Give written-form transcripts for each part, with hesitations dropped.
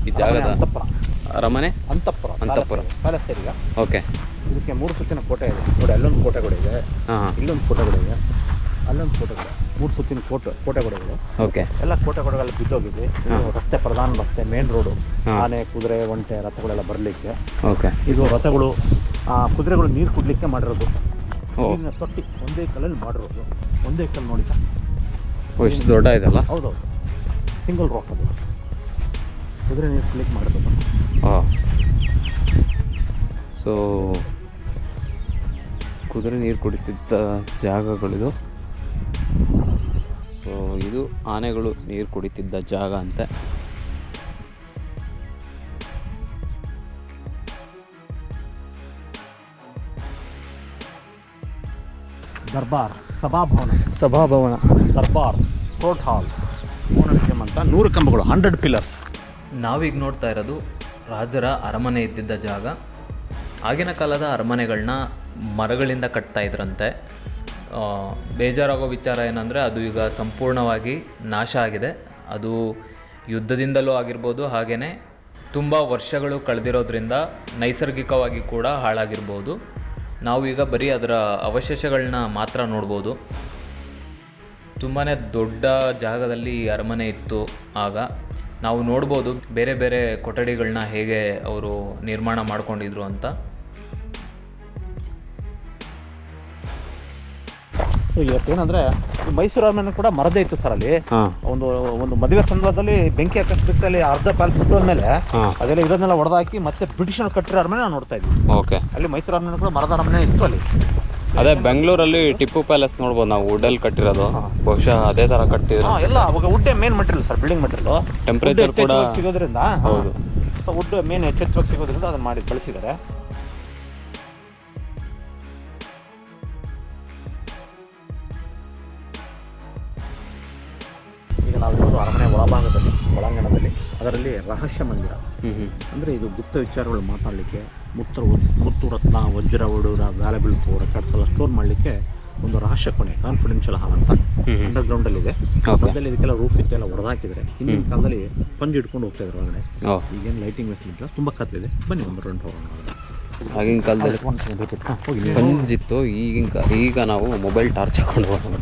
ಈ ಜಾಗದ ಅಂತಃಪುರ. ಅರಮನೆ ಅಂತಃಪುರ ಪ್ಯಾಲೇಸ್ ಈಗ. ಓಕೆ. ಇದಕ್ಕೆ 3 ಸುತ್ತಿನ ಕೋಟೆ ಇದೆ ನೋಡಿ. ಅಲ್ಲೊಂದು ಕೋಟೆ ಕೂಡ ಇದೆ, ಇಲ್ಲೊಂದು ಕೋಟೆ ಕೂಡ ಇದೆ, ಅಲ್ಲೊಂದು ಕೋಟೆ ಕೂಡ. 3 ಸುತ್ತಿನ ಕೋಟೆ ಕೂಡ ಇದೆ. ಓಕೆ. ಎಲ್ಲ ಕೋಟೆಗಳೆಲ್ಲ ಬಿದ್ದೋಗಿದೆ. ರಸ್ತೆ, ಪ್ರಧಾನ ರಸ್ತೆ, ಮೇನ್ ರೋಡು. ಆನೆ, ಕುದುರೆ, ಒಂಟೆ, ರಥಗಳೆಲ್ಲ ಬರಲಿಕ್ಕೆ. ಓಕೆ. ಇದು ರಥಗಳು, ಕುದುರೆಗಳು ನೀರು ಕುಡ್ಲಿಕ್ಕೆ ಮಾಡಿರೋದು. ನೀರಿನ ತೊಟ್ಟಿ ಒಂದೇ ಕಲ್ಲಲ್ಲಿ ಮಾಡಿರೋದು. ಒಂದೇ ಕಲ್ಲು ನೋಡಿ ಸರ್. ಇಷ್ಟು ದೊಡ್ಡ ಇದಲ್ಲ? ಹೌದೌದು, ಸಿಂಗಲ್ ರಾಕ್ ಅದು. ಕುದುರೆ ನೀರು ಕುಡ್ಲಿಕ್ಕೆ ಮಾಡಿರೋದು. ಸೊ ಕುದುರೆ ನೀರು ಕುಡಿತಿದ್ದ ಜಾಗಗಳಿದು. ಸೊ ಇದು ಆನೆಗಳು ನೀರು ಕುಡಿತಿದ್ದ ಜಾಗ ಅಂತೆ. ದರ್ಬಾರ್, ಸಭಾಭವನ, ದರ್ಬಾರ್, ಕೋರ್ಟ್ ಹಾಲ್, ಪೂರ್ಣವಿದ್ಯಂ ಅಂತ 100 ಕಂಬಗಳು, 100 ಪಿಲ್ಲರ್ಸ್. ನಾವೀಗ ನೋಡ್ತಾ ಇರೋದು ರಾಜರ ಅರಮನೆ ಇದ್ದಿದ್ದ ಜಾಗ. ಆಗಿನ ಕಾಲದ ಅರಮನೆಗಳನ್ನ ಮರಗಳಿಂದ ಕಟ್ತಾ ಇದ್ರಂತೆ. ಬೇಜಾರಾಗೋ ವಿಚಾರ ಏನಂದರೆ ಅದು ಈಗ ಸಂಪೂರ್ಣವಾಗಿ ನಾಶ ಆಗಿದೆ. ಅದು ಯುದ್ಧದಿಂದಲೂ ಆಗಿರ್ಬೋದು, ಹಾಗೆಯೇ ತುಂಬ ವರ್ಷಗಳು ಕಳೆದಿರೋದ್ರಿಂದ ನೈಸರ್ಗಿಕವಾಗಿ ಕೂಡ ಹಾಳಾಗಿರ್ಬೋದು. ನಾವು ಈಗ ಬರೀ ಅದರ ಅವಶೇಷಗಳನ್ನ ಮಾತ್ರ ನೋಡ್ಬೋದು. ತುಂಬಾ ದೊಡ್ಡ ಜಾಗದಲ್ಲಿ ಅರಮನೆ ಇತ್ತು ಆಗ. ನಾವು ನೋಡ್ಬೋದು ಬೇರೆ ಬೇರೆ ಕೊಠಡಿಗಳನ್ನ ಹೇಗೆ ಅವರು ನಿರ್ಮಾಣ ಮಾಡ್ಕೊಂಡಿದ್ರು ಅಂತ. ಇವತ್ತೇನಂದ್ರೆ ಮೈಸೂರು ಅರಮನೆ ಕೂಡ ಮರದೇ ಇತ್ತು ಸರ್. ಅಲ್ಲಿ ಒಂದು ಮದುವೆ ಸಂದರ್ಭದಲ್ಲಿ ಬೆಂಕಿ ಹಾಕಿಸ್ಬಿಟ್ಟು ಅಲ್ಲಿ ಅರ್ಧ ಪ್ಯಾಲೇಸ್ ಬಿಟ್ಟೋದ್ಮೇಲೆ ಅದೆಲ್ಲ ಇದನ್ನೆಲ್ಲ ಹೊಡೆದಾಕಿ ಮತ್ತೆ ಬ್ರಿಟಿಷರು ಕಟ್ಟಿರೋ ಅರಮನೆ ನಾವು ನೋಡ್ತಾ ಇದ್ವಿ. ಓಕೆ. ಅಲ್ಲಿ ಮೈಸೂರು ಅರಮನೆ ಕೂಡ ಮರದ ಅರಮನೆ ಇತ್ತು ಅಲ್ಲಿ. ಅದೇ ಬೆಂಗಳೂರಲ್ಲಿ ಟಿಪ್ಪು ಪ್ಯಾಲೇಸ್ ನೋಡ್ಬೋದು ನಾವು, ವುಡ್ಡಲ್ಲಿ ಕಟ್ಟಿರೋದು. ಬಹುಶಃ ಅದೇ ತರ ಕಟ್ಟಿದ್ರು ಎಲ್ಲ. ಅವಾಗ ವುಡ್ಡೇ main material sir, building material. Temperature ಕೂಡ ಸಿಗೋದ್ರಿಂದ, ಹೌದು, ವುಡ್ ಮೇನ್ ಹೆಚ್ಚೆಚ್ಚವಾಗಿ ಸಿಗೋದ್ರಿಂದ ಅದನ್ನ ಮಾಡಿ ಬಳಸಿದ್ದಾರೆ. ಈಗ ನಾವಿರೋದು ಅರಮನೆ ಒಳಭಾಗದಲ್ಲಿ, ಒಳಾಂಗಣದಲ್ಲಿ. ಅದರಲ್ಲಿ ರಹಸ್ಯ ಮಂದಿರ ಅಂದರೆ ಇದು ಗುಪ್ತ ವಿಚಾರಗಳು ಮಾತಾಡಲಿಕ್ಕೆ, ಮುತ್ತು ರತ್ನ, ವಜ್ರ, ಒಡೂರ, ವ್ಯಾಲ್ಯುಬಲ್ ರೆಕಾರ್ಡ್ಸ್ ಎಲ್ಲ ಸ್ಟೋರ್ ಮಾಡಲಿಕ್ಕೆ ಒಂದು ರಹಸ್ಯ ಕೋಣೆ, ಕಾನ್ಫಿಡೆನ್ಷಿಯಲ್ ಹಾಲ್ ಅಂತ ಅಂಡರ್ಗ್ರೌಂಡಲ್ಲಿದೆ. ಅದರಲ್ಲಿ ಇದಕ್ಕೆಲ್ಲ ರೂಫ್ ಇತ್ತೆಲ್ಲ ಹೊಡೆದಾಕಿದ್ದಾರೆ. ಹಿಂದಿನ ಕಾಲದಲ್ಲಿ ಸ್ಪಂಜ್ ಇಟ್ಕೊಂಡು ಹೋಗ್ತಾ ಇದ್ರು ಒಳಗಡೆ. ಈಗೇನು ಲೈಟಿಂಗ್ ಮೆಷಿನ್ ತುಂಬ ಕತ್ತಲಿದೆ. ಬನ್ನಿ ಒಂದು ರೌಂಡ್ ಹೋಗೋಣ. ಆಗಿನ ಕಾಲದಲ್ಲಿ ಸ್ಪಂಜ್ ಇತ್ತು. ಈಗ ನಾವು ಮೊಬೈಲ್ ಟಾರ್ಚ್ ಹಾಕೊಂಡು ಹೋಗೋಣ.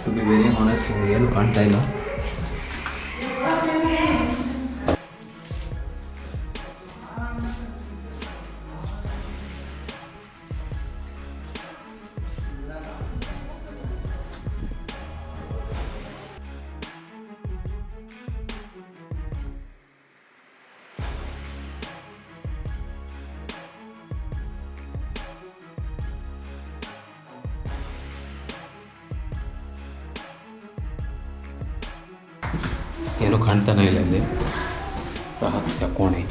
ಟು ಬಿ ವೆರಿ ಹಾನೆಸ್ಟ್, ಏನು ಕಾಣ್ತಾ ಇಲ್ಲ. ಏನು ಕಾಣ್ತಾನೆ ಇಲ್ಲ ಇಲ್ಲಿ. ರಹಸ್ಯ ಕೋಣೆ.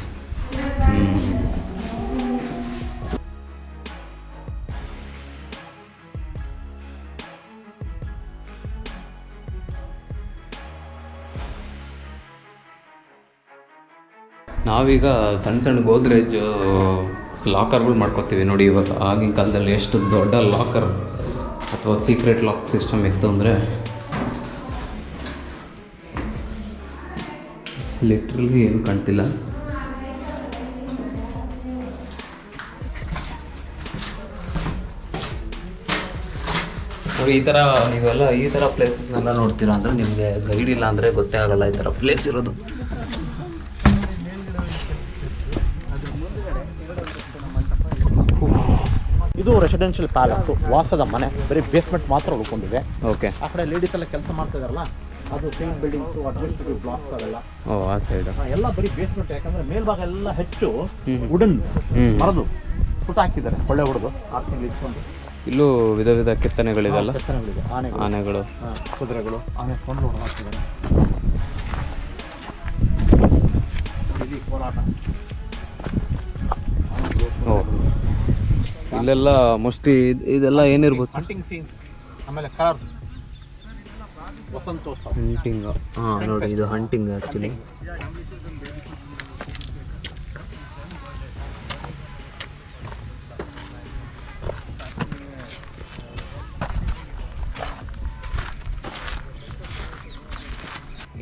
ನಾವೀಗ ಸಣ್ಣ ಗೋದ್ರೇಜ್ ಲಾಕರ್ಗಳು ಮಾಡ್ಕೋತೀವಿ ನೋಡಿ. ಇವಾಗ ಆಗಿನ ಕಾಲದಲ್ಲಿ ಎಷ್ಟು ದೊಡ್ಡ ಲಾಕರ್ ಅಥವಾ ಸೀಕ್ರೆಟ್ ಲಾಕ್ ಸಿಸ್ಟಮ್ ಇತ್ತು ಅಂದರೆ ಲಿಟ್ರಲಿ ಏನು ಕಾಣ್ತಿಲ್ಲ. ನೋಡಿ, ಈ ಥರ ನೀವೆಲ್ಲ ಈ ಥರ ಪ್ಲೇಸಸ್ನೆಲ್ಲ ನೋಡ್ತೀರಾ ಅಂದರೆ ನಿಮಗೆ ಗೈಡ್ ಇಲ್ಲ ಅಂದರೆ ಗೊತ್ತೇ ಆಗಲ್ಲ ಈ ಥರ ಪ್ಲೇಸ್ ಇರೋದು. ಇದು ರೆಸಿಡೆನ್ಷಿಯಲ್ ಪ್ಯಾಲೇಸ್, ವಾಸದ ಮನೆ. ಬರೀ ಬೇಸ್ಮೆಂಟ್ ಮಾತ್ರ ಉಳ್ಕೊಂಡಿದೆ. ಓಕೆ. ಆ ಕಡೆ ಲೇಡೀಸ್ ಎಲ್ಲ ಕೆಲಸ ಮಾಡ್ತಾ ಇದಾರಲ್ಲ, ಅದು ಸಿಂಕ್ ಬಿಲ್ಡಿಂಗ್ಸ್, ಅಡ್ಮಿನಿಸ್ಟ್ರೇಟಿವ್ ಬ್ಲಾಕ್ಸ್ ಅವೆಲ್ಲ. ಆ ಸೈಡ್ ಎಲ್ಲ ಬರೀ ಬೇಸ್ಮೆಂಟ್. ಯಾಕಂದ್ರೆ ಮೇಲ್ಭಾಗ ಎಲ್ಲ ಹೆಚ್ಚು ವುಡನ್, ಮರದು ಸುಟ್ಟ ಹಾಕಿದ್ದಾರೆ, ಒಳ್ಳೆ ಹೊಡೆದು 6 ತಿಂಗಳು ಇಟ್ಕೊಂಡು. ಇಲ್ಲೂ ವಿಧ ವಿಧ ಕೆತ್ತನೆಗಳಿದೆಲ್ಲ, ಕೆತ್ತನೆಗಳಿದೆ. ಆನೆಗಳು, ಕುದುರೆಗಳು, ಆನೆ ಸೊಂಡು ಹೊಡೆದು ಹಾಕಿದ್ದಾರೆ. ಇಲ್ಲಿ ಕೋಲಾಟ. ಇಲ್ಲೆಲ್ಲ ಮೋಸ್ಟ್ಲಿ ಇದೆಲ್ಲ ಏನಿರ್ಬೋದು? Hunting scenes. ಆಮೇಲೆ ಕಲರ್ ವಸಂತೋತ್ಸವ. ಹಂಟಿಂಗ್. ಹಾಂ ನೋಡಿ, ಇದು ಹಂಟಿಂಗ್ ಆ್ಯಕ್ಚುಲಿ.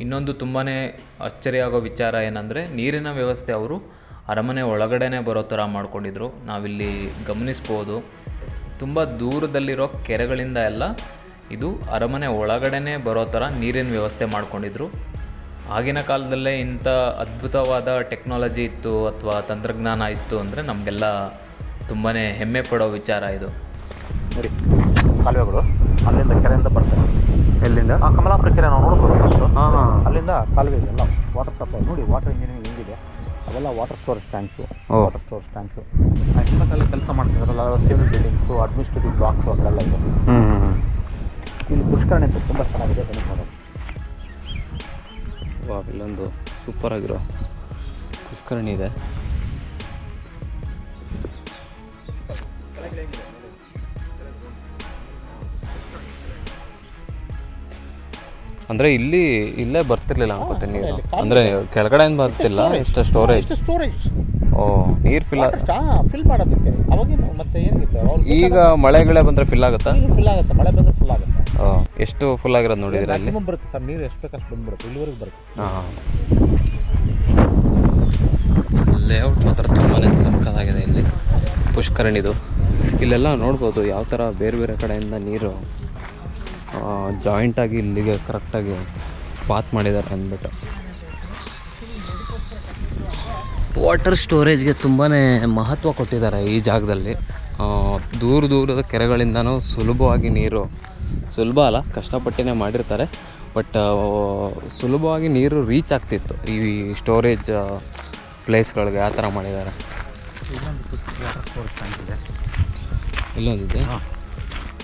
ಇನ್ನೊಂದು ತುಂಬಾ ಅಚ್ಚರಿ ಆಗೋ ವಿಚಾರ ಏನಂದರೆ ನೀರಿನ ವ್ಯವಸ್ಥೆ ಅವರು ಅರಮನೆ ಒಳಗಡೆನೇ ಬರೋ ಥರ ಮಾಡ್ಕೊಂಡಿದ್ರು. ನಾವಿಲ್ಲಿ ಗಮನಿಸ್ಬೋದು, ತುಂಬ ದೂರದಲ್ಲಿರೋ ಕೆರೆಗಳಿಂದ ಎಲ್ಲ ಇದು ಅರಮನೆ ಒಳಗಡೆನೇ ಬರೋ ಥರ ನೀರಿನ ವ್ಯವಸ್ಥೆ ಮಾಡ್ಕೊಂಡಿದ್ರು. ಆಗಿನ ಕಾಲದಲ್ಲೇ ಇಂಥ ಅದ್ಭುತವಾದ ಟೆಕ್ನಾಲಜಿ ಇತ್ತು ಅಥವಾ ತಂತ್ರಜ್ಞಾನ ಇತ್ತು ಅಂದರೆ ನಮಗೆಲ್ಲ ತುಂಬಾ ಹೆಮ್ಮೆ ಪಡೋ ವಿಚಾರ ಇದು. ನೋಡಿ ಕಾಲುವೆಗಳು ಅಲ್ಲಿಂದ ಕೆರೆಯಿಂದ ಬರ್ತವೆ. ಎಲ್ಲಿಂದ? ಕಮಲಾಪುರ ಕೆರೆ ನಾವು ನೋಡ್ಬೋದು ಫಸ್ಟು. ಹಾಂ ಹಾಂ. ಅಲ್ಲಿಂದ ಕಾಲುವೆ ಎಲ್ಲ ವಾಟರ್ ಸಪ್ಲೈ ನೋಡಿ, ವಾಟರ್ ಇಂಜಿನಿಯರಿಂಗ್ ಹೆಂಗಿದೆ, ಅವೆಲ್ಲ water storage tanks. Water storage tanks ಹಿಂದಕ್ಕೆಲ್ಲ ಕೆಲಸ ಮಾಡ್ತಿದ್ರಲ್ಲ, ಸಿವಿಲ್ ಬಿಲ್ಡಿಂಗ್ಸು, ಅಡ್ಮಿನಿಸ್ಟ್ರೇಟಿವ್ ಬ್ಲಾಕ್ಸು ಅದೆಲ್ಲ ಇದೆ. ಇಲ್ಲಿ ಪುಷ್ಕರಣಿ ಅಂತ ತುಂಬ ಚೆನ್ನಾಗಿದೆ ಬನ್ನಿ ನೋಡೋದು. ಇಲ್ಲೊಂದು ಸೂಪರ್ ಆಗಿರೋ ಪುಷ್ಕರಣಿ ಇದೆ. ಅಂದರೆ ಇಲ್ಲೇ ಬರ್ತಿರ್ಲಿಲ್ಲ ಅನ್ಕೋತೀನಿ ನೀರು, ಅಂದರೆ ಕೆಳಗಡೆ ಏನು ಬರ್ತಿಲ್ಲ, ಇಷ್ಟು ಸ್ಟೋರೇಜ್. ಓ, ನೀರು ಫಿಲ್ ಮಾಡೋದಕ್ಕೆ ಅವಾಗಿನ ಮತ್ತೆ ಏನಿತ್ತು, ಈಗ ಮಳೆಗಳೇ ಬಂದರೆ ಫಿಲ್ ಆಗುತ್ತಾ? ಫಿಲ್ ಆಗುತ್ತೆ, ಮಳೆ ಬಂದರೆ ಫುಲ್ ಆಗುತ್ತೆ. ಎಷ್ಟು ಫುಲ್ ಆಗಿರೋದು ನೋಡಿದ್ರೆ ಅಲ್ಲಿ ಬರುತ್ತೆ ಸರ್, ನೀರು ಎಷ್ಟು ಬೇಕಷ್ಟು ಬಂದ್ಬಿಡುತ್ತೆ, ಇಲ್ಲಿವರೆಗೆ ಬರುತ್ತೆ. ಹಾಂ, ಲೇಔಟ್ ಮಾತ್ರ ತುಂಬಾ ಸಕ್ಕತ್ತಾಗಿದೆ ಇಲ್ಲಿ ಪುಷ್ಕರಣಿದು. ಇಲ್ಲೆಲ್ಲ ನೋಡ್ಬೋದು ಯಾವ ಥರ ಬೇರೆ ಬೇರೆ ಕಡೆಯಿಂದ ನೀರು ಜಾಯಿಂಟಾಗಿ ಇಲ್ಲಿಗೆ ಕರೆಕ್ಟಾಗಿ ಪಾತ್ ಮಾಡಿದ್ದಾರೆ ಅಂದ್ಬಿಟ್ಟು. ವಾಟರ್ ಸ್ಟೋರೇಜ್ಗೆ ತುಂಬಾ ಮಹತ್ವ ಕೊಟ್ಟಿದ್ದಾರೆ ಈ ಜಾಗದಲ್ಲಿ. ದೂರದ ಕೆರೆಗಳಿಂದನೂ ಸುಲಭವಾಗಿ ನೀರು, ಸುಲಭ ಅಲ್ಲ, ಕಷ್ಟಪಟ್ಟಿನೇ ಮಾಡಿರ್ತಾರೆ, ಬಟ್ ಸುಲಭವಾಗಿ ನೀರು ರೀಚ್ ಆಗ್ತಿತ್ತು ಈ ಸ್ಟೋರೇಜ್ ಪ್ಲೇಸ್ಗಳಿಗೆ. ಆ ಥರ ಮಾಡಿದ್ದಾರೆ. ಇಲ್ಲೊಂದಿದೆ,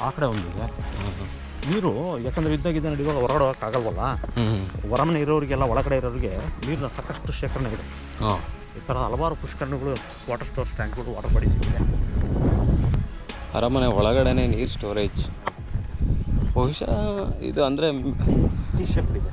ಆ ಕಡೆ ಒಂದಿದೆ. ನೀರು ಯಾಕಂದರೆ ಇದ್ದಾಗ ಇವಾಗ ಹೊರಗಡೆ ಹೋಗೋಕ್ಕಾಗಲ್ವಲ್ಲ, ಹೊರಮನೆ ಇರೋರಿಗೆಲ್ಲ ಒಳಗಡೆ ಇರೋರಿಗೆ ನೀರಿನ ಸಾಕಷ್ಟು ಶೇಖರಣೆ ಇದೆ. ಈ ಥರ ಹಲವಾರು ಪುಷ್ಕರಣಿಗಳು, ವಾಟರ್ ಸ್ಟೋರೇಜ್ ಟ್ಯಾಂಕ್ಗಳು, ವಾಟರ್ ಬಾಡೀಸ್ ಇದೆ. ಅರಮನೆ ಒಳಗಡೆನೇ ನೀರು ಸ್ಟೋರೇಜ್. ಬಹುಶಃ ಇದು ಅಂದರೆ ಟೀ ಶೇಪ್ ಇದೆ.